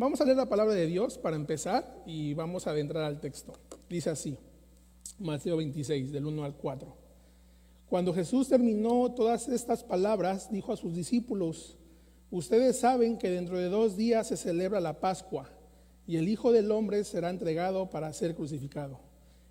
Vamos a leer la palabra de Dios para empezar y vamos a adentrar al texto. Dice así, Mateo 26, del 1 al 4. Cuando Jesús terminó todas estas palabras, dijo a sus discípulos: ustedes saben que dentro de 2 días se celebra la Pascua, y el Hijo del Hombre será entregado para ser crucificado.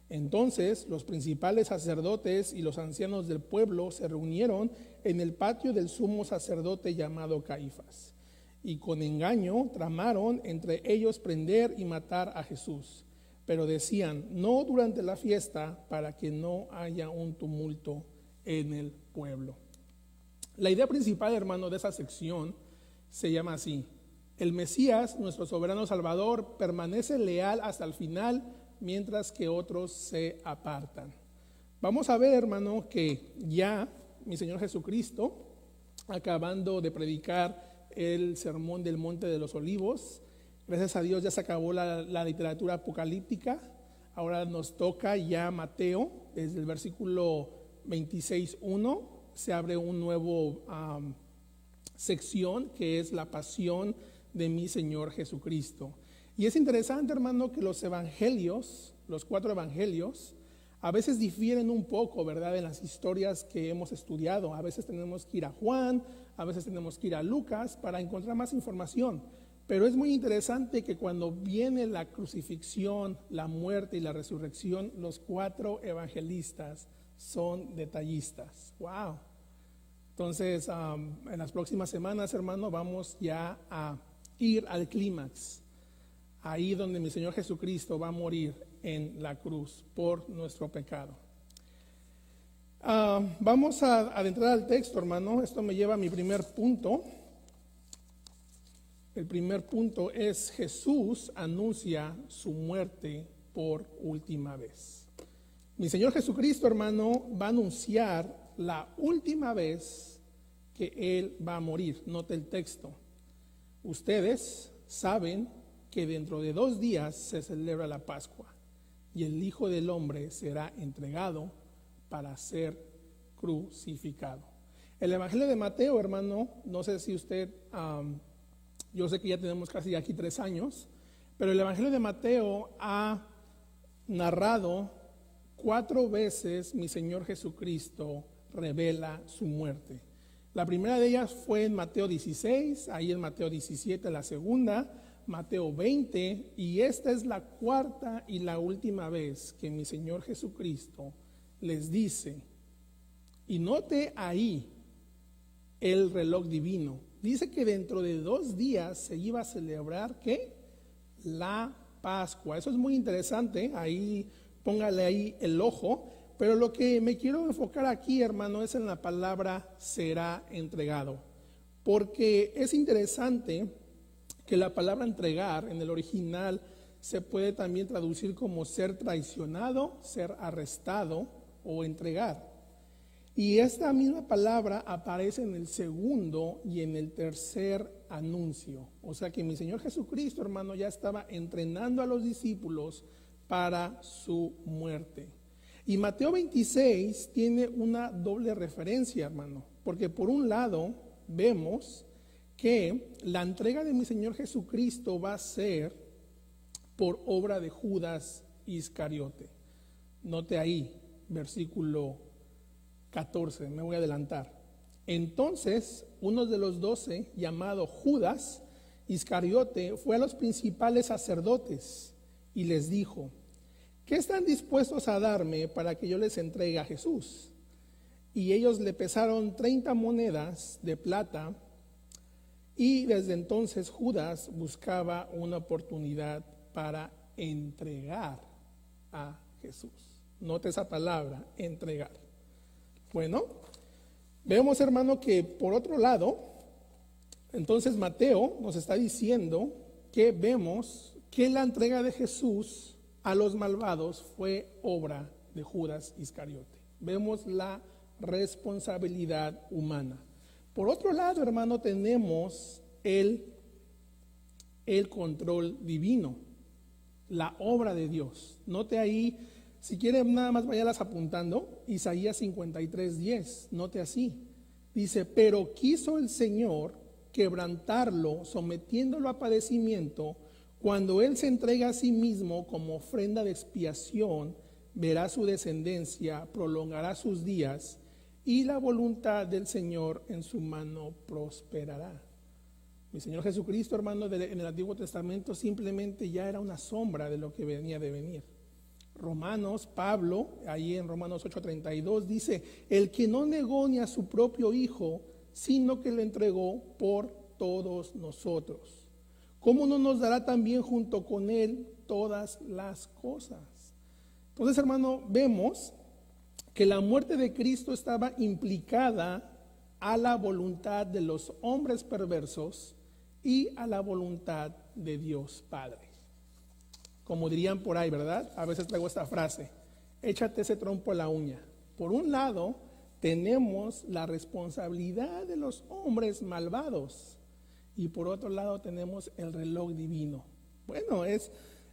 Entonces los principales sacerdotes y los ancianos del pueblo se reunieron en el patio del sumo sacerdote llamado Caifás, y con engaño tramaron entre ellos prender y matar a Jesús. Pero decían: no durante la fiesta, para que no haya un tumulto en el pueblo. La idea principal, hermano, de esa sección se llama así: el Mesías, nuestro soberano Salvador, permanece leal hasta el final, mientras que otros se apartan. Vamos a ver, hermano, que ya mi Señor Jesucristo, acabando de predicar el sermón del Monte de los Olivos, gracias a Dios ya se acabó la literatura apocalíptica. Ahora nos toca ya Mateo. Desde el versículo 26:1 se abre un nuevo sección, que es la pasión de mi Señor Jesucristo. Y es interesante, hermano, que los evangelios, los 4 evangelios, a veces difieren un poco, ¿verdad?, en las historias que hemos estudiado. A veces tenemos que ir a Juan, a veces tenemos que ir a Lucas para encontrar más información. Pero es muy interesante que cuando viene la crucifixión, la muerte y la resurrección, los 4 evangelistas son detallistas. ¡Wow! Entonces, en las próximas semanas, hermano, vamos ya a ir al clímax, ahí donde mi Señor Jesucristo va a morir en la cruz por nuestro pecado. Vamos a adentrar al texto, hermano. Esto me lleva a mi primer punto. El primer punto es: Jesús anuncia su muerte por última vez. Mi Señor Jesucristo, hermano, va a anunciar la última vez que Él va a morir. Note el texto. Ustedes saben que dentro de 2 días se celebra la Pascua, y el Hijo del Hombre será entregado para ser crucificado. El Evangelio de Mateo, hermano, no sé si usted, yo sé que ya tenemos casi aquí 3 años, pero el Evangelio de Mateo ha narrado 4 veces mi Señor Jesucristo revela su muerte. La primera de ellas fue en Mateo 16, ahí en Mateo 17 la segunda, Mateo 20, y esta es la 4ª y la última vez que mi Señor Jesucristo les dice. Y note ahí el reloj divino. Dice que dentro de 2 días se iba a celebrar, ¿qué? La Pascua. Eso es muy interesante, ahí póngale ahí el ojo. Pero lo que me quiero enfocar aquí, hermano, es en la palabra será entregado. Porque es interesante que la palabra entregar en el original se puede también traducir como ser traicionado, ser arrestado o entregar. Y esta misma palabra aparece en el segundo y en el tercer anuncio. O sea que mi Señor Jesucristo, hermano, ya estaba entrenando a los discípulos para su muerte. Y Mateo 26 tiene una doble referencia, hermano, porque por un lado vemos que la entrega de mi Señor Jesucristo va a ser por obra de Judas Iscariote. Note ahí, versículo 14, me voy a adelantar. Entonces, uno de los 12, llamado Judas Iscariote, fue a los principales sacerdotes y les dijo: ¿qué están dispuestos a darme para que yo les entregue a Jesús? Y ellos le pesaron 30 monedas de plata, y desde entonces Judas buscaba una oportunidad para entregar a Jesús. Note esa palabra, entregar. Bueno, vemos, hermano, que por otro lado, entonces Mateo nos está diciendo que vemos que la entrega de Jesús a los malvados fue obra de Judas Iscariote. Vemos la responsabilidad humana. Por otro lado, hermano, tenemos el control divino, la obra de Dios. Note ahí, si quieren nada más váyalas apuntando, Isaías 53:10, note así. Dice: pero quiso el Señor quebrantarlo, sometiéndolo a padecimiento, cuando Él se entrega a sí mismo como ofrenda de expiación, verá su descendencia, prolongará sus días, y la voluntad del Señor en su mano prosperará. Mi Señor Jesucristo, hermano, en el Antiguo Testamento simplemente ya era una sombra de lo que venía de venir. Romanos, Pablo, ahí en Romanos 8:32 dice: el que no negó ni a su propio Hijo, sino que lo entregó por todos nosotros, ¿cómo no nos dará también junto con Él todas las cosas? Entonces, hermano, vemos que la muerte de Cristo estaba implicada a la voluntad de los hombres perversos y a la voluntad de Dios Padre. Como dirían por ahí, ¿verdad? A veces traigo esta frase: échate ese trompo a la uña. Por un lado, tenemos la responsabilidad de los hombres malvados, y por otro lado tenemos el reloj divino. Bueno,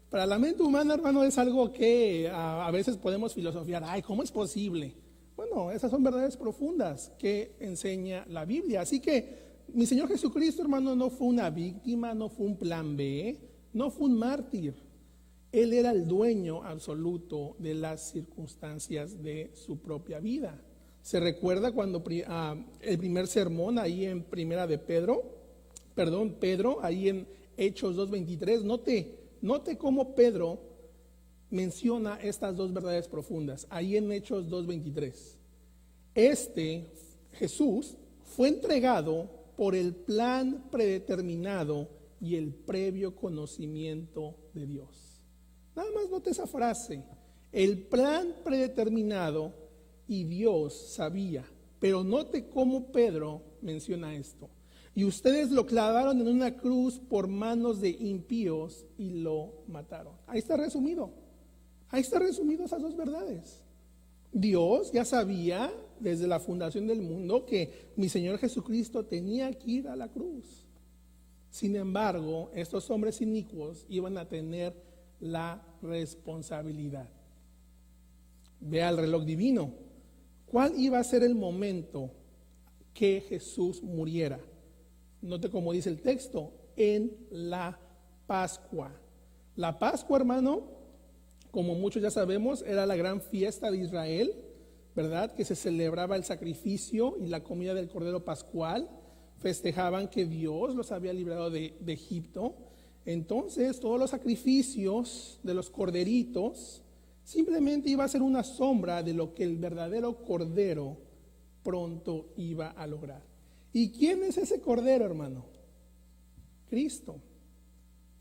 para la mente humana, hermano, es algo que a veces podemos filosofiar. Ay, ¿cómo es posible? Bueno, esas son verdades profundas que enseña la Biblia. Así que mi Señor Jesucristo, hermano, no fue una víctima, no fue un plan B, no fue un mártir. Él era el dueño absoluto de las circunstancias de su propia vida. ¿Se recuerda cuando el primer sermón ahí en primera de Pedro, ahí en Hechos 2:23, note cómo Pedro menciona estas dos verdades profundas, ahí en Hechos 2:23. Jesús, fue entregado por el plan predeterminado y el previo conocimiento de Dios. Nada más note esa frase: el plan predeterminado y Dios sabía. Pero note cómo Pedro menciona esto: y ustedes lo clavaron en una cruz por manos de impíos y lo mataron. Ahí está resumido esas dos verdades. Dios ya sabía desde la fundación del mundo que mi Señor Jesucristo tenía que ir a la cruz. Sin embargo, estos hombres inicuos iban a tener la responsabilidad. Vea el reloj divino. ¿Cuál iba a ser el momento que Jesús muriera? Note cómo dice el texto: en la Pascua. La Pascua, hermano, como muchos ya sabemos, era la gran fiesta de Israel, ¿verdad? Que se celebraba el sacrificio y la comida del Cordero Pascual. Festejaban que Dios los había librado de Egipto. Entonces, todos los sacrificios de los corderitos simplemente iba a ser una sombra de lo que el verdadero Cordero pronto iba a lograr. ¿Y quién es ese Cordero, hermano? Cristo.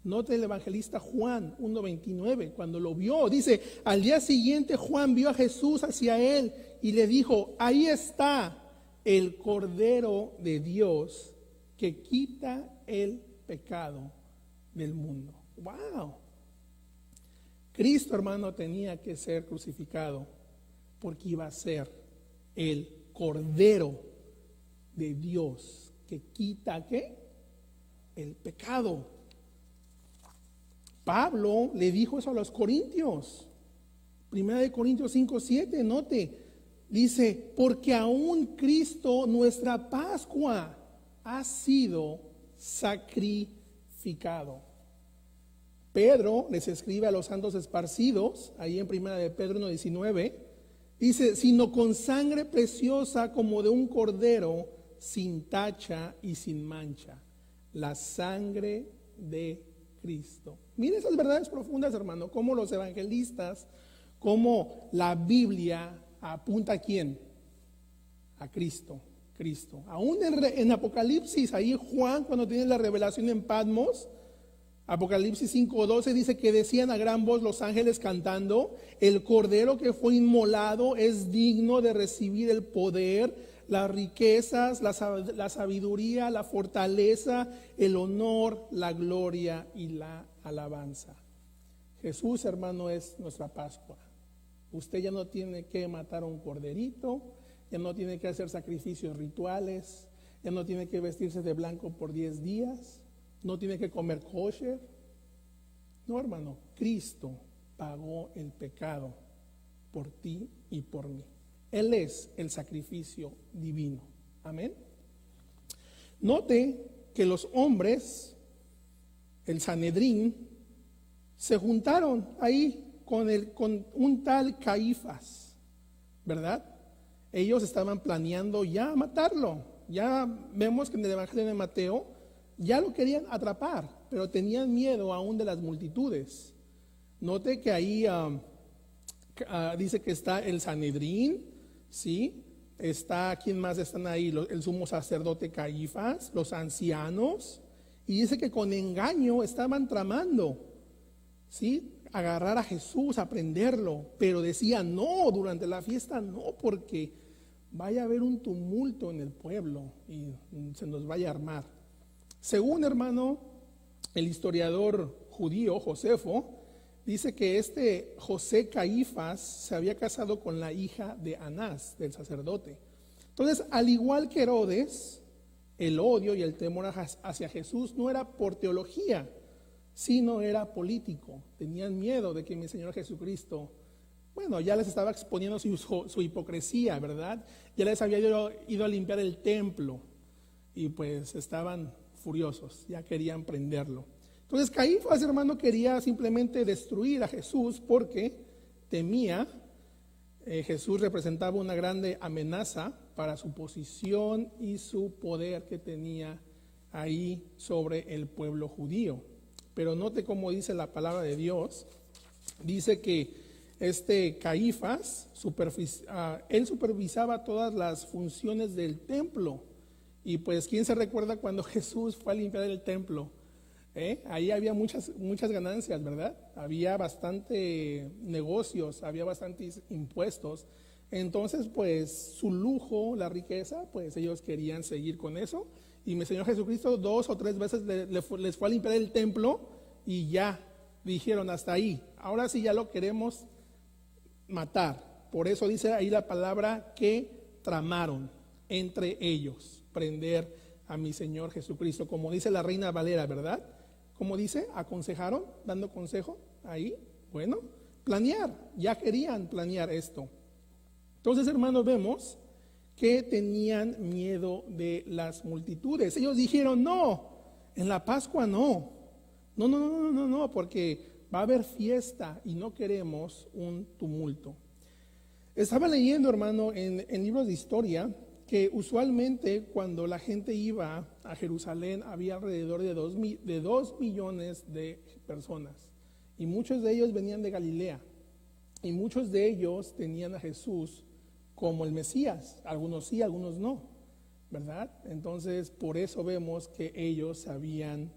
Note el evangelista Juan 1:29, cuando lo vio, dice: al día siguiente Juan vio a Jesús hacia él y le dijo: ahí está el Cordero de Dios que quita el pecado del mundo. ¡Wow! Cristo, hermano, tenía que ser crucificado porque iba a ser el Cordero de Dios que quita, ¿qué? El pecado. Pablo le dijo eso a los corintios. Primera de Corintios 5:7, note, dice: porque aún Cristo, nuestra Pascua, ha sido sacrificado. Pedro les escribe a los santos esparcidos, ahí en primera de Pedro 1:19, dice: sino con sangre preciosa como de un cordero, sin tacha y sin mancha, la sangre de Cristo. Miren esas verdades profundas, hermano, como los evangelistas, como la Biblia apunta ¿a quién? A Cristo. Aún en Apocalipsis, ahí Juan, cuando tiene la revelación en Patmos, Apocalipsis 5:12 dice que decían a gran voz los ángeles cantando: el Cordero que fue inmolado es digno de recibir el poder, las riquezas, la sabiduría, la fortaleza, el honor, la gloria y la alabanza. Jesús, hermano, es nuestra Pascua. Usted ya no tiene que matar a un corderito, ya no tiene que hacer sacrificios rituales, ya no tiene que vestirse de blanco por 10 días, no tiene que comer kosher. No, hermano, Cristo pagó el pecado por ti y por mí. Él es el sacrificio divino. Amén. Note que los hombres, el Sanedrín, se juntaron ahí con un tal Caifás, ¿verdad? Ellos estaban planeando ya matarlo. Ya vemos que en el Evangelio de Mateo ya lo querían atrapar, pero tenían miedo aún de las multitudes. Note que ahí dice que está el Sanedrín, ¿sí? Está, ¿quién más están ahí? El sumo sacerdote Caifás, los ancianos, y dice que con engaño estaban tramando, ¿sí? Agarrar a Jesús, a prenderlo, pero decían no, durante la fiesta no, porque vaya a haber un tumulto en el pueblo y se nos vaya a armar. Según, hermano, el historiador judío Josefo, dice que este José Caifás se había casado con la hija de Anás, del sacerdote. Entonces, al igual que Herodes, el odio y el temor hacia Jesús no era por teología, sino era político. Tenían miedo de que mi Señor Jesucristo, bueno, ya les estaba exponiendo su hipocresía, ¿verdad? Ya les había ido a limpiar el templo y pues estaban furiosos, ya querían prenderlo. Entonces Caifás, hermano, quería simplemente destruir a Jesús porque temía, Jesús representaba una grande amenaza para su posición y su poder que tenía ahí sobre el pueblo judío. Pero note cómo dice la palabra de Dios. Dice que este Caifás, él supervisaba todas las funciones del templo. Y pues, ¿quién se recuerda cuando Jesús fue a limpiar el templo? Ahí había muchas ganancias, ¿verdad? Había bastante negocios, había bastantes impuestos. Entonces, pues, su lujo, la riqueza, pues ellos querían seguir con eso. Y mi Señor Jesucristo 2 o 3 veces les fue a limpiar el templo y ya dijeron hasta ahí. Ahora sí ya lo queremos matar. Por eso dice ahí la palabra que tramaron entre ellos prender a mi Señor Jesucristo, como dice la Reina Valera, ¿verdad? Como dice, aconsejaron, dando consejo ahí. Bueno, planear, ya querían planear esto. Entonces, hermanos, vemos que tenían miedo de las multitudes. Ellos dijeron, no, en la Pascua no, porque va a haber fiesta y no queremos un tumulto. Estaba leyendo, hermano, en libros de historia, que usualmente cuando la gente iba a Jerusalén había alrededor de 2 millones de personas, y muchos de ellos venían de Galilea, y muchos de ellos tenían a Jesús como el Mesías, algunos sí, algunos no, ¿verdad? Entonces, por eso vemos que ellos se habían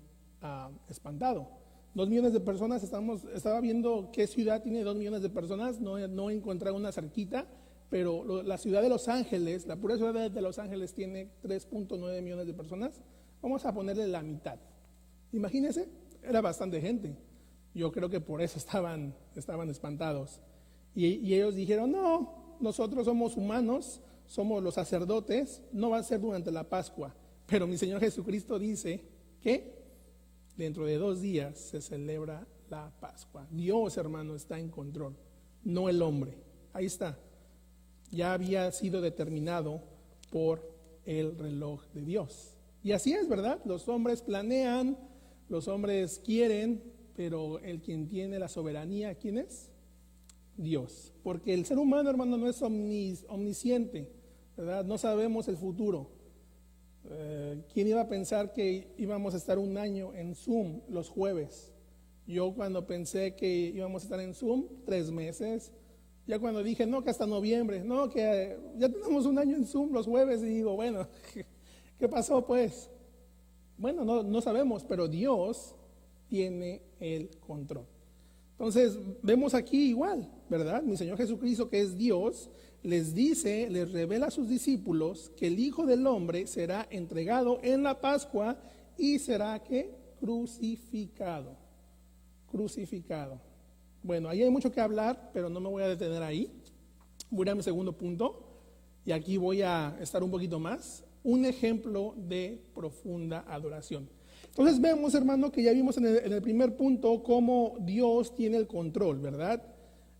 espantado. 2 millones de personas, estaba viendo qué ciudad tiene 2 millones de personas, no encontré una cerquita, pero la ciudad de Los Ángeles, la pura ciudad de Los Ángeles tiene 3.9 millones de personas. Vamos a ponerle la mitad. Imagínense, era bastante gente. Yo creo que por eso estaban espantados. Y ellos dijeron, no, nosotros somos humanos, somos los sacerdotes, no va a ser durante la Pascua. Pero mi Señor Jesucristo dice que dentro de 2 días se celebra la Pascua. Dios, hermano, está en control, no el hombre. Ahí está. Ya había sido determinado por el reloj de Dios. Y así es, ¿verdad? Los hombres planean, los hombres quieren, pero el quien tiene la soberanía, ¿quién es? Dios. Porque el ser humano, hermano, no es omnisciente, ¿verdad? No sabemos el futuro. ¿Quién iba a pensar que íbamos a estar 1 año en Zoom los jueves? Yo cuando pensé que íbamos a estar en Zoom 3 meses, ya cuando dije, no, que hasta noviembre, no, que ya tenemos 1 año en Zoom los jueves, y digo, bueno, ¿qué pasó pues? Bueno, no sabemos, pero Dios tiene el control. Entonces, vemos aquí igual, ¿verdad? Mi Señor Jesucristo, que es Dios, les revela a sus discípulos que el Hijo del Hombre será entregado en la Pascua y será, ¿qué? Crucificado. Bueno, ahí hay mucho que hablar, pero no me voy a detener ahí. Voy a mi segundo punto, y aquí voy a estar un poquito más. Un ejemplo de profunda adoración. Entonces vemos, hermano, que ya vimos en el primer punto cómo Dios tiene el control, ¿verdad?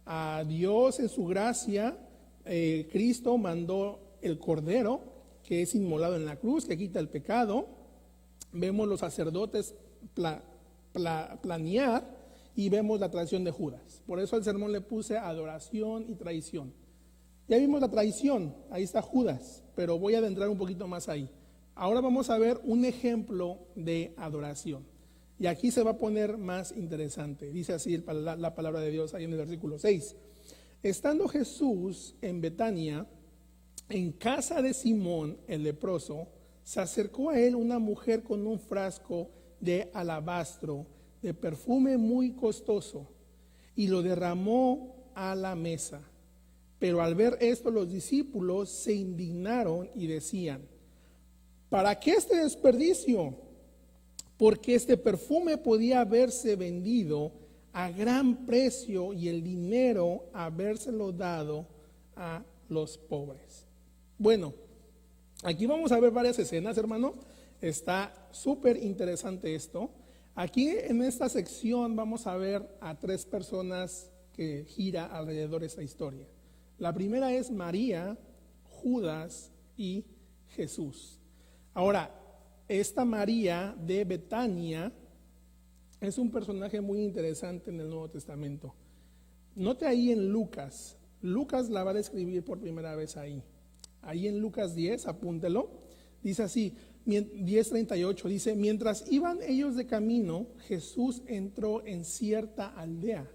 A Dios en su gracia, Cristo mandó el Cordero, que es inmolado en la cruz, que quita el pecado. vemos los sacerdotes planear y vemos la traición de Judas. Por eso al sermón le puse adoración y traición. Ya vimos la traición, ahí está Judas, pero voy a adentrar un poquito más ahí. Ahora vamos a ver un ejemplo de adoración. Y aquí se va a poner más interesante. Dice así la palabra de Dios ahí en el versículo 6. Estando Jesús en Betania, en casa de Simón el leproso, se acercó a él una mujer con un frasco de alabastro, de perfume muy costoso, y lo derramó a la mesa. Pero al ver esto, los discípulos se indignaron y decían: ¿para qué este desperdicio? Porque este perfume podía haberse vendido a gran precio y el dinero habérselo dado a los pobres. Bueno, aquí vamos a ver varias escenas, hermano. Está súper interesante esto. Aquí en esta sección vamos a ver a tres personas que gira alrededor de esta historia. La primera es María, Judas y Jesús. Ahora, esta María de Betania es un personaje muy interesante en el Nuevo Testamento. Note ahí en Lucas. Lucas la va a describir por primera vez ahí. Ahí en Lucas 10, apúntelo. Dice así, 10:38, dice: mientras iban ellos de camino, Jesús entró en cierta aldea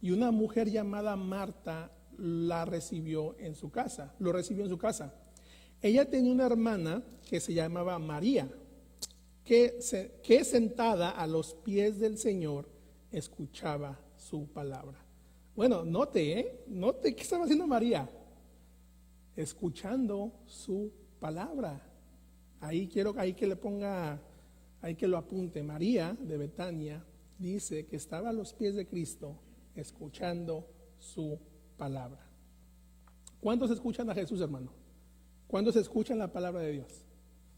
y una mujer llamada Marta lo recibió en su casa. Ella tenía una hermana que se llamaba María, que sentada a los pies del Señor escuchaba su palabra. Bueno, note qué estaba haciendo María, escuchando su palabra. Ahí quiero que le ponga, ahí que lo apunte. María de Betania dice que estaba a los pies de Cristo escuchando su palabra. ¿Cuántos escuchan a Jesús, hermano? ¿Cuántos escuchan la palabra de Dios?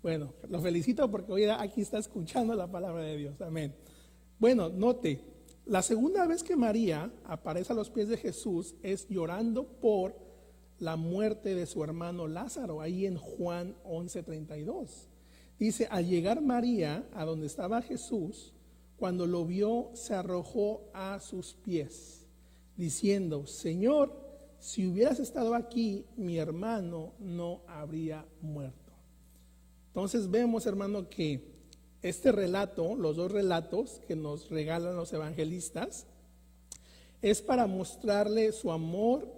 Bueno, lo felicito porque hoy aquí está escuchando la palabra de Dios. Amén. Bueno, note, la segunda vez que María aparece a los pies de Jesús es llorando por la muerte de su hermano Lázaro, ahí en Juan 11:32. Dice: al llegar María a donde estaba Jesús, cuando lo vio, se arrojó a sus pies, diciendo: Señor, si hubieras estado aquí, mi hermano no habría muerto. Entonces vemos, hermano, que este relato, los dos relatos que nos regalan los evangelistas, es para mostrarle su amor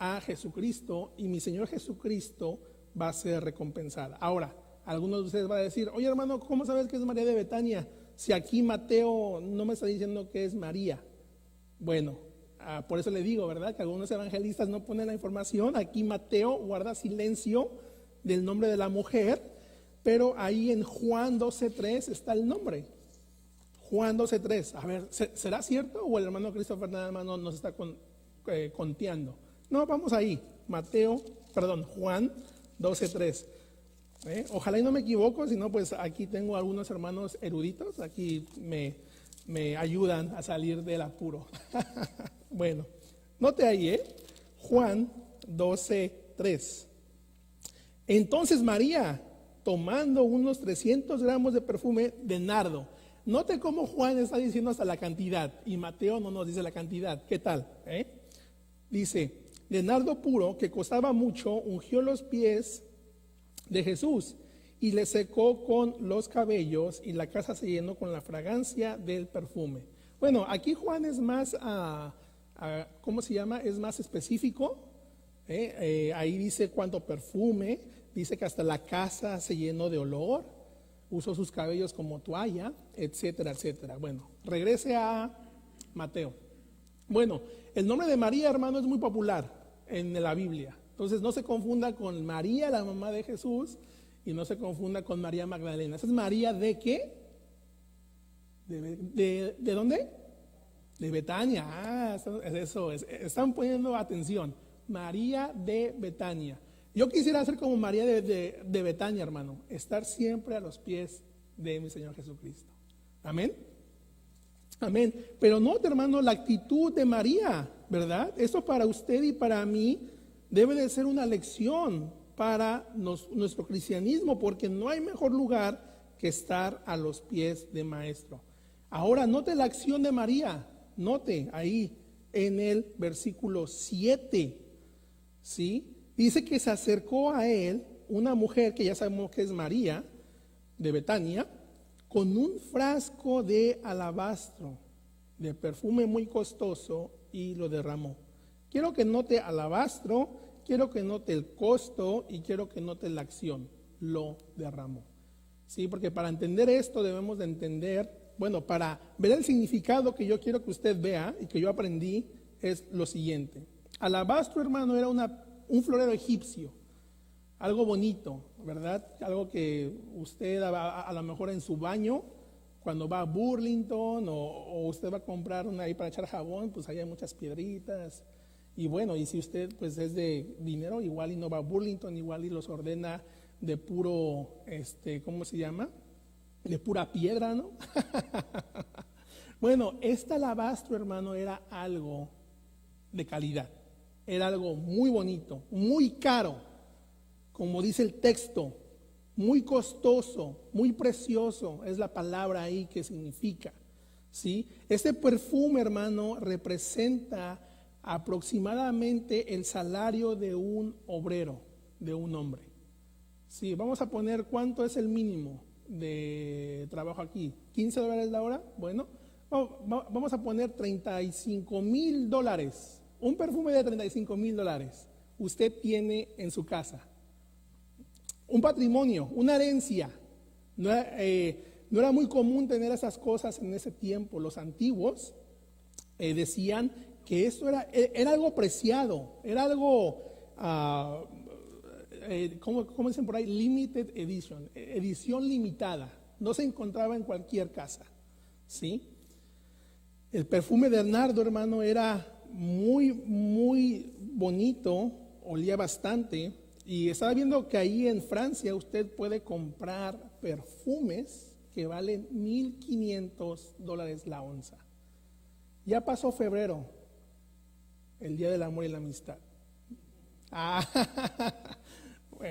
a Jesucristo, y mi Señor Jesucristo va a ser recompensada. Ahora, algunos de ustedes van a decir: oye, hermano, ¿cómo sabes que es María de Betania? Si aquí Mateo no me está diciendo que es María. Bueno, por eso le digo, ¿verdad?, que algunos evangelistas no ponen la información. Aquí Mateo guarda silencio del nombre de la mujer, pero ahí en Juan 12:3 está el nombre. Juan 12:3. A ver, ¿será cierto o el hermano Christopher nada más nos está conteando? No, vamos ahí. Juan 12:3. Ojalá y no me equivoco, si no, pues aquí tengo algunos hermanos eruditos, aquí me ayudan a salir del apuro. Bueno, note ahí, Juan 12:3. Entonces María, tomando unos 300 gramos de perfume de nardo. Note cómo Juan está diciendo hasta la cantidad y Mateo no nos dice la cantidad. ¿Qué tal? Dice: de nardo puro, que costaba mucho, ungió los pies de Jesús y le secó con los cabellos, y la casa se llenó con la fragancia del perfume. Bueno, aquí Juan es más, ¿cómo se llama? Es más específico. Ahí dice cuánto perfume, dice que hasta la casa se llenó de olor, usó sus cabellos como toalla, etcétera, etcétera. Bueno, regrese a Mateo. Bueno, el nombre de María, hermano, es muy popular en la Biblia. Entonces no se confunda con María, la mamá de Jesús, y no se confunda con María Magdalena. ¿Esa es María de qué? ¿De dónde? De Betania. Eso es. Están poniendo atención. María de Betania. Yo quisiera ser como María de Betania, hermano. Estar siempre a los pies de mi Señor Jesucristo. Amén. Amén. Pero note, hermano, la actitud de María, ¿verdad? Esto para usted y para mí debe de ser una lección para nuestro cristianismo, porque no hay mejor lugar que estar a los pies de Maestro. Ahora note la acción de María, note ahí en el versículo 7, ¿sí? Dice que se acercó a él una mujer que ya sabemos que es María de Betania, con un frasco de alabastro, de perfume muy costoso, y lo derramó. Quiero que note alabastro, quiero que note el costo y quiero que note la acción, lo derramó. Sí, porque para entender esto debemos de entender, bueno, para ver el significado que yo quiero que usted vea y que yo aprendí es lo siguiente. Alabastro, hermano, era un florero egipcio, algo bonito, ¿verdad? Algo que usted a lo mejor en su baño, cuando va a Burlington o usted va a comprar una ahí para echar jabón, pues ahí hay muchas piedritas. Y bueno, y si usted pues es de dinero, igual y no va a Burlington, igual y los ordena de puro, ¿cómo se llama? De pura piedra, ¿no? Bueno, este alabastro, hermano, era algo de calidad. Era algo muy bonito, muy caro, como dice el texto, muy costoso, muy precioso, es la palabra ahí que significa, ¿sí? Este perfume, hermano, representa aproximadamente el salario de un obrero, de un hombre. Sí, vamos a poner cuánto es el mínimo de trabajo aquí, $15 la hora. Bueno, vamos a poner $35,000. Un perfume de $35,000 usted tiene en su casa. Un patrimonio, una herencia. No era muy común tener esas cosas en ese tiempo. Los antiguos decían que esto era algo preciado, era algo, ¿cómo dicen por ahí? Limited edition, edición limitada. No se encontraba en cualquier casa, ¿sí? El perfume de nardo, hermano, era muy, muy bonito, olía bastante. Y estaba viendo que ahí en Francia usted puede comprar perfumes que valen $1,500 la onza. Ya pasó febrero, el Día del Amor y la Amistad.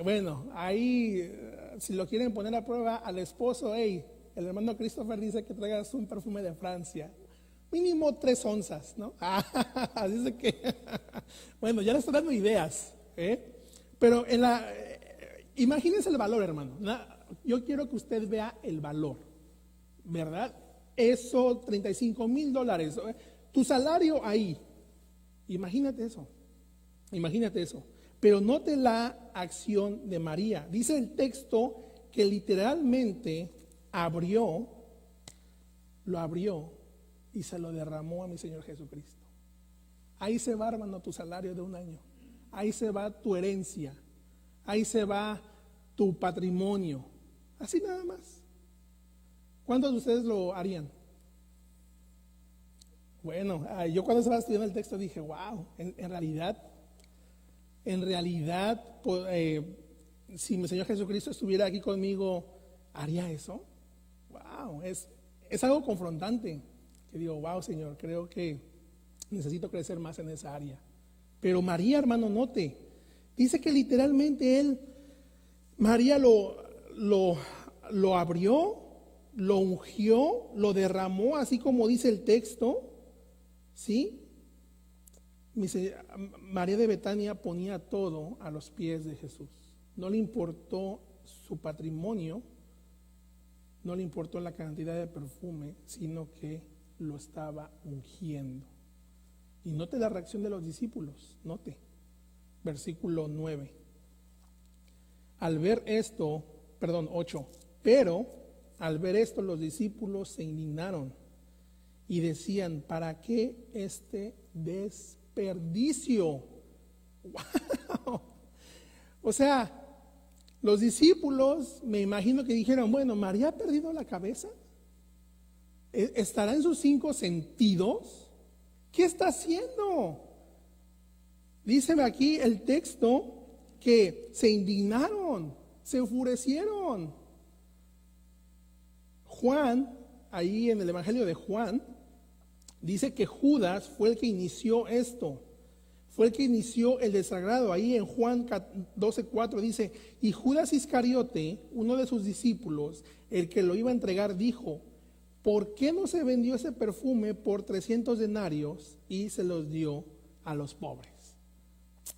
Bueno, ahí si lo quieren poner a prueba al esposo, hey, el hermano Christopher dice que traigas un perfume de Francia. Mínimo 3 onzas, ¿no? Dice que, bueno, ya le estoy dando ideas, ¿eh? Pero imagínense el valor, hermano. Yo quiero que usted vea el valor, ¿verdad? Eso, $35,000. Tu salario ahí. Imagínate eso. Pero note la acción de María. Dice el texto que literalmente lo abrió y se lo derramó a mi Señor Jesucristo. Ahí se va, hermano, tu salario de un año. Ahí se va tu herencia, ahí se va tu patrimonio, así nada más. ¿Cuántos de ustedes lo harían? Bueno, yo cuando estaba estudiando el texto dije, wow, en realidad, si mi Señor Jesucristo estuviera aquí conmigo, ¿haría eso? Wow, es algo confrontante, que digo, wow, Señor, creo que necesito crecer más en esa área. Pero María, hermano, note, dice que literalmente María lo abrió, lo ungió, lo derramó, así como dice el texto, ¿sí? María de Betania ponía todo a los pies de Jesús. No le importó su patrimonio, no le importó la cantidad de perfume, sino que lo estaba ungiendo. Y note la reacción de los discípulos, note, versículo 9. Al ver esto, 8, pero al ver esto los discípulos se indignaron y decían, ¿para qué este desperdicio? ¡Wow! O sea, los discípulos me imagino que dijeron, bueno, ¿María ha perdido la cabeza? ¿Estará en sus 5 sentidos? ¿Qué está haciendo? Dice aquí el texto que se indignaron, se enfurecieron. Juan, ahí en el Evangelio de Juan, dice que Judas fue el que inició esto. fue el que inició el desagrado. Ahí en Juan 12:4 dice, y Judas Iscariote, uno de sus discípulos, el que lo iba a entregar, dijo, ¿por qué no se vendió ese perfume por 300 denarios y se los dio a los pobres?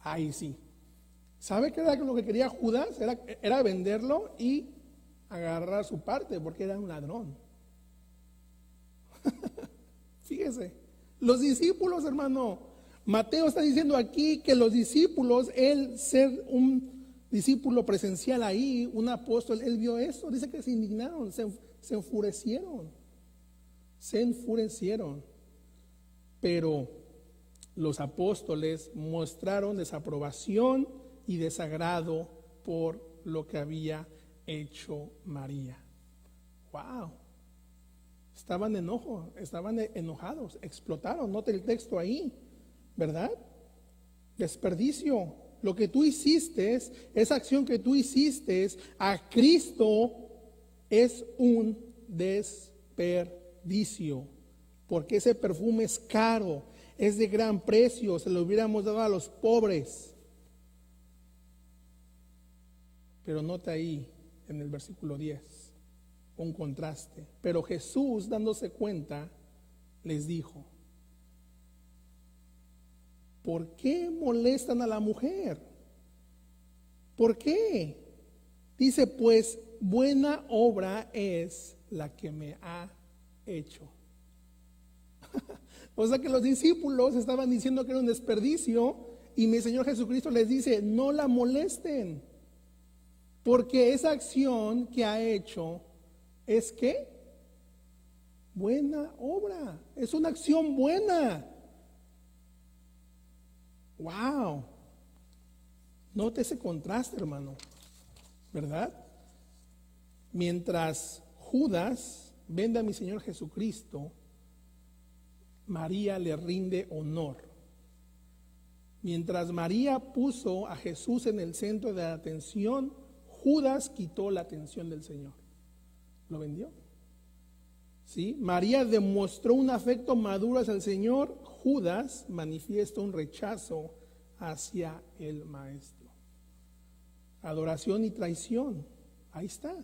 Ahí sí. ¿Sabe qué era lo que quería Judas? Era venderlo y agarrar su parte, porque era un ladrón. Fíjese, los discípulos, hermano, Mateo está diciendo aquí que los discípulos, él ser un discípulo presencial ahí, un apóstol, él vio eso, dice que se indignaron, se enfurecieron, pero los apóstoles mostraron desaprobación y desagrado por lo que había hecho María. Wow. Estaban enojados, explotaron, note el texto ahí, ¿verdad? Desperdicio. Lo que tú hiciste, esa acción que tú hiciste a Cristo es un desperdicio, porque ese perfume es caro, es de gran precio, se lo hubiéramos dado a los pobres. Pero nota ahí en el versículo 10 un contraste. Pero Jesús, dándose cuenta, les dijo, ¿por qué molestan a la mujer? ¿Por qué? Dice, pues buena obra es la que me ha hecho. O sea que los discípulos estaban diciendo que era un desperdicio y mi Señor Jesucristo les dice, no la molesten, porque esa acción que ha hecho es ¿qué? Buena obra, es una acción buena. Wow. Note ese contraste, hermano, ¿verdad? Mientras Judas vende a mi Señor Jesucristo, María le rinde honor. Mientras María puso a Jesús en el centro de la atención, Judas quitó la atención del Señor. Lo vendió. ¿Sí? María demostró un afecto maduro hacia el Señor. Judas manifiesta un rechazo hacia el Maestro. Adoración y traición. Ahí está.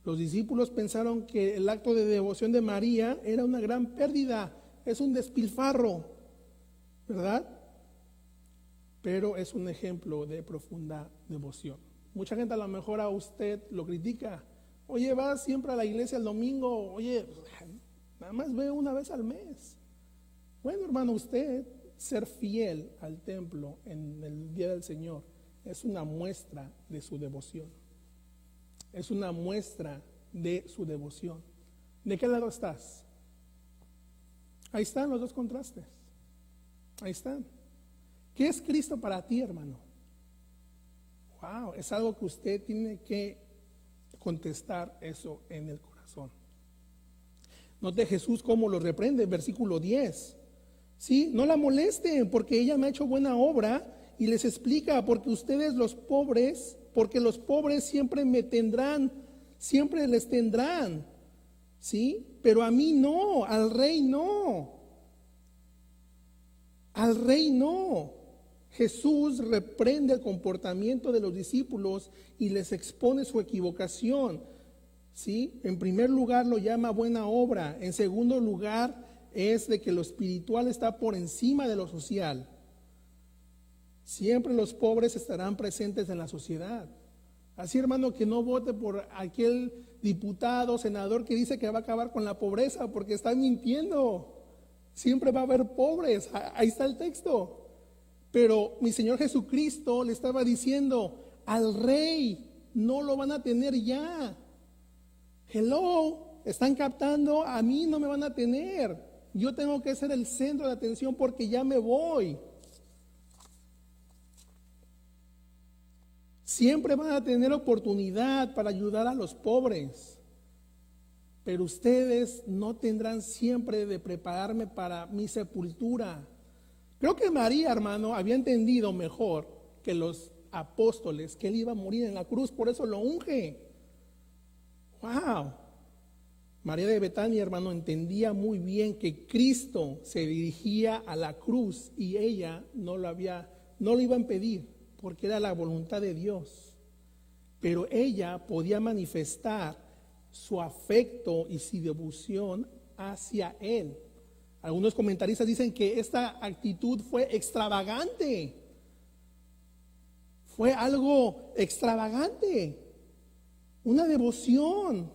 Los discípulos pensaron que el acto de devoción de María era una gran pérdida. Es un despilfarro, ¿verdad? Pero es un ejemplo de profunda devoción. Mucha gente a lo mejor a usted lo critica. Oye, vas siempre a la iglesia el domingo. Oye, nada más veo una vez al mes. Bueno, hermano, usted ser fiel al templo en el día del Señor es una muestra de su devoción. Es una muestra de su devoción. ¿De qué lado estás? Ahí están los dos contrastes. Ahí están. ¿Qué es Cristo para ti, hermano? Wow, es algo que usted tiene que contestar eso en el corazón. Note Jesús cómo lo reprende, versículo 10. ¿Sí? No la molesten porque ella me ha hecho buena obra, y les explica, porque ustedes los pobres, porque los pobres siempre me tendrán, siempre les tendrán, ¿sí? Pero a mí no, al rey no. Al rey no. Jesús reprende el comportamiento de los discípulos y les expone su equivocación. ¿Sí? En primer lugar lo llama buena obra. En segundo lugar es de que lo espiritual está por encima de lo social. Siempre los pobres estarán presentes en la sociedad. Así, hermano, que no vote por aquel diputado, senador que dice que va a acabar con la pobreza, porque está mintiendo. Siempre va a haber pobres. Ahí está el texto. Pero mi Señor Jesucristo le estaba diciendo, al rey no lo van a tener ya. Hello, están captando, a mí no me van a tener. Yo tengo que ser el centro de atención porque ya me voy. Siempre van a tener oportunidad para ayudar a los pobres, pero ustedes no tendrán siempre de prepararme para mi sepultura. Creo que María, hermano, había entendido mejor que los apóstoles que él iba a morir en la cruz, por eso lo unge. ¡Wow! María de Betania, hermano, entendía muy bien que Cristo se dirigía a la cruz y ella no lo iba a impedir porque era la voluntad de Dios. Pero ella podía manifestar su afecto y su devoción hacia Él. Algunos comentaristas dicen que esta actitud fue extravagante. Fue algo extravagante. Una devoción.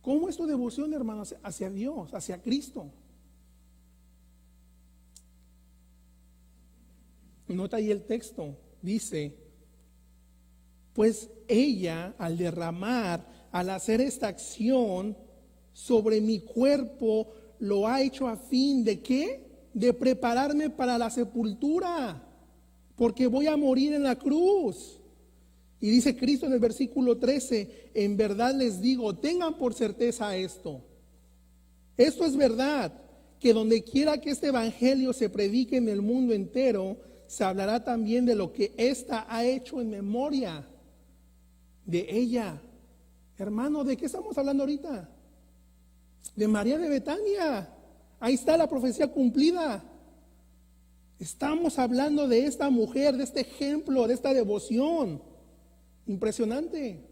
¿Cómo es tu devoción, hermanos, hacia Dios, hacia Cristo? Nota ahí el texto. Dice, pues ella al hacer esta acción sobre mi cuerpo, lo ha hecho a fin de ¿qué? De prepararme para la sepultura, porque voy a morir en la cruz. Y dice Cristo en el versículo 13, en verdad les digo, tengan por certeza esto. Esto es verdad, que donde quiera que este evangelio se predique en el mundo entero, se hablará también de lo que ésta ha hecho en memoria de ella. Hermano, ¿de qué estamos hablando ahorita? De María de Betania. Ahí está la profecía cumplida. Estamos hablando de esta mujer, de este ejemplo, de esta devoción. Impresionante.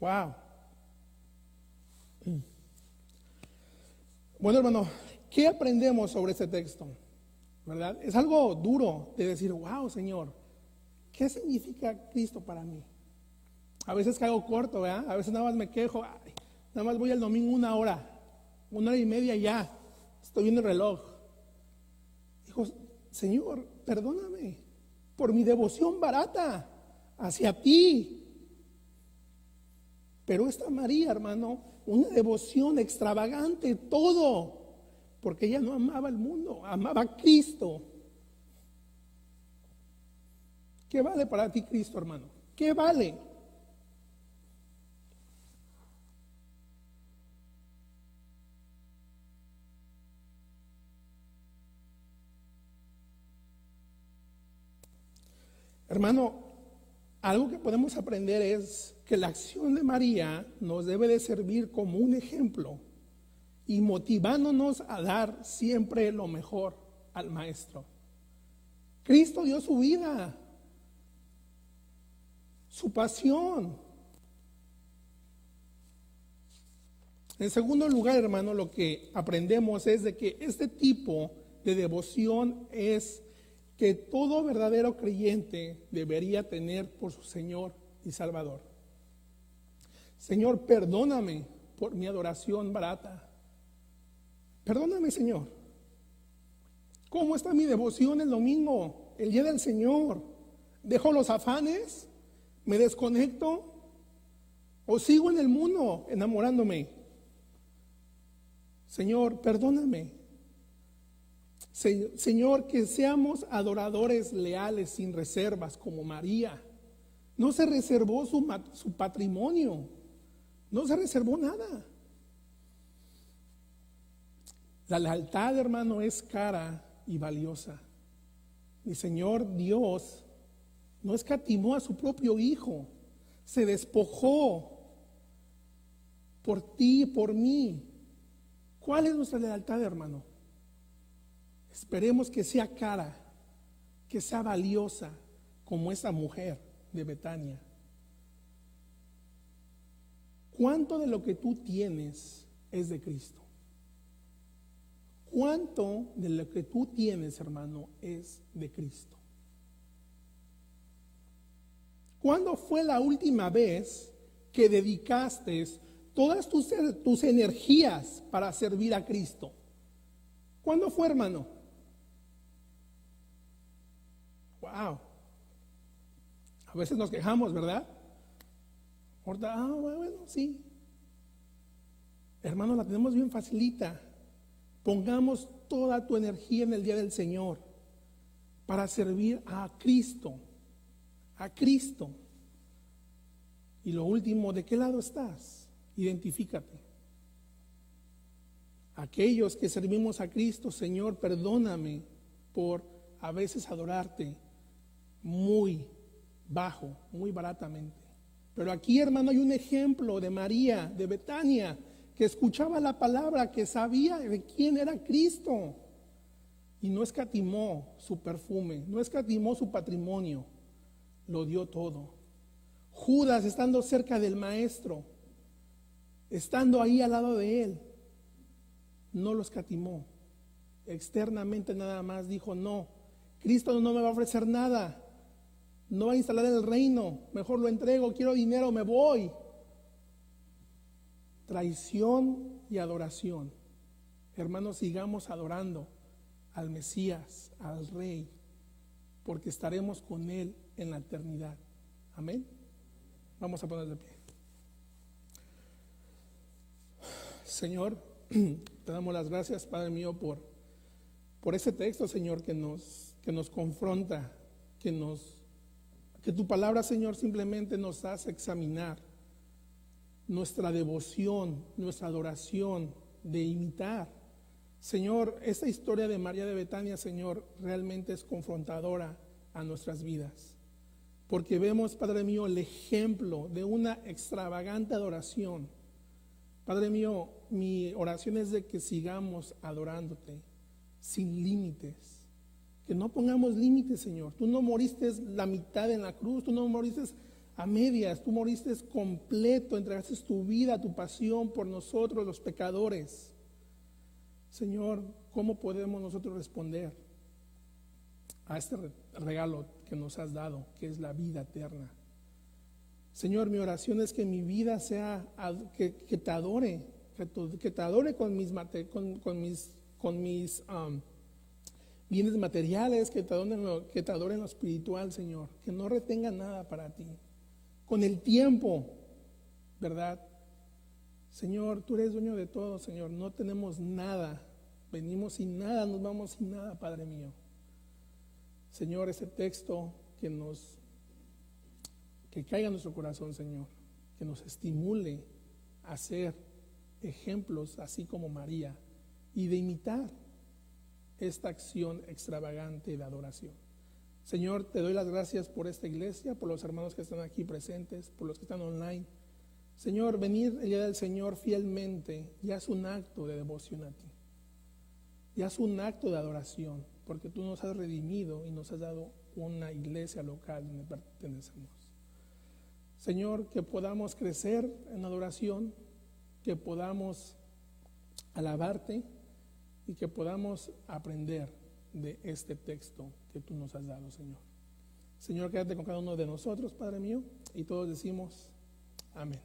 Wow. Bueno, hermano, ¿qué aprendemos sobre este texto? ¿Verdad? Es algo duro de decir, wow, Señor, ¿qué significa Cristo para mí? A veces caigo corto, ¿verdad? A veces nada más me quejo, ay, nada más voy el domingo 1 hora, 1 hora y media ya, estoy viendo el reloj. Digo, Señor, perdóname por mi devoción barata hacia ti. Pero esta María, hermano, una devoción extravagante, todo, porque ella no amaba el mundo, amaba a Cristo. ¿Qué vale para ti Cristo, hermano? ¿Qué vale? Hermano, algo que podemos aprender es que la acción de María nos debe de servir como un ejemplo y motivándonos a dar siempre lo mejor al Maestro. Cristo dio su vida, su pasión. En segundo lugar, hermano, lo que aprendemos es de que este tipo de devoción es que todo verdadero creyente debería tener por su Señor y Salvador. Señor, perdóname por mi adoración barata. Perdóname, Señor. ¿Cómo está mi devoción el domingo, el día del Señor? ¿Dejo los afanes? ¿Me desconecto? ¿O sigo en el mundo enamorándome? Señor, perdóname. Señor, que seamos adoradores leales sin reservas como María. No se reservó su patrimonio, no se reservó nada. La lealtad, hermano, es cara y valiosa. Mi Señor Dios no escatimó a su propio Hijo, se despojó por ti y por mí. ¿Cuál es nuestra lealtad, hermano? Esperemos que sea cara, que sea valiosa, como esa mujer de Betania. ¿Cuánto de lo que tú tienes es de Cristo? ¿Cuánto de lo que tú tienes, hermano, es de Cristo? ¿Cuándo fue la última vez que dedicaste todas tus energías para servir a Cristo? ¿Cuándo fue, hermano? Wow. A veces nos quejamos, ¿verdad? Ahorita, bueno, sí. Hermano, la tenemos bien facilita. Pongamos toda tu energía en el día del Señor para servir a Cristo. A Cristo. Y lo último, ¿de qué lado estás? Identifícate. Aquellos que servimos a Cristo, Señor, perdóname por a veces adorarte muy bajo, muy baratamente. Pero aquí, hermano, hay un ejemplo de María, de Betania, que escuchaba la palabra, que sabía de quién era Cristo. Y no escatimó su perfume, no escatimó su patrimonio, lo dio todo. Judas, estando cerca del maestro, estando ahí al lado de él, no lo escatimó. Externamente nada más dijo: no, Cristo no me va a ofrecer nada, no va a instalar el reino, mejor lo entrego, quiero dinero, me voy. Traición y adoración. Hermanos, sigamos adorando al Mesías, al Rey, porque estaremos con Él en la eternidad. Amén. Vamos a poner de pie. Señor, te damos las gracias, Padre mío, por ese texto, Señor, que nos confronta, que tu palabra, Señor, simplemente nos hace examinar nuestra devoción, nuestra adoración, de imitar. Señor, esta historia de María de Betania, Señor, realmente es confrontadora a nuestras vidas, porque vemos, Padre mío, el ejemplo de una extravagante adoración. Padre mío, mi oración es de que sigamos adorándote sin límites, que no pongamos límites, Señor. Tú no moriste la mitad en la cruz, tú no moriste a medias, tú moriste completo, entregaste tu vida, tu pasión por nosotros los pecadores. Señor, ¿cómo podemos nosotros responder a este regalo que nos has dado, que es la vida eterna? Señor, mi oración es que mi vida sea, que te adore, que te adore con mis bienes materiales, que te adore en lo espiritual, Señor, que no retenga nada para ti. Con el tiempo, ¿verdad? Señor, tú eres dueño de todo, Señor, no tenemos nada, venimos sin nada, nos vamos sin nada, Padre mío. Señor, ese texto que caiga en nuestro corazón, Señor, que nos estimule a ser ejemplos así como María y de imitar esta acción extravagante de adoración. Señor, te doy las gracias por esta iglesia, por los hermanos que están aquí presentes, por los que están online. Señor, venir el día del Señor fielmente ya es un acto de devoción a ti, ya es un acto de adoración, porque tú nos has redimido y nos has dado una iglesia local donde pertenecemos. Señor, que podamos crecer en adoración, que podamos alabarte y que podamos aprender de este texto que tú nos has dado, Señor. Señor, quédate con cada uno de nosotros, Padre mío, y todos decimos amén.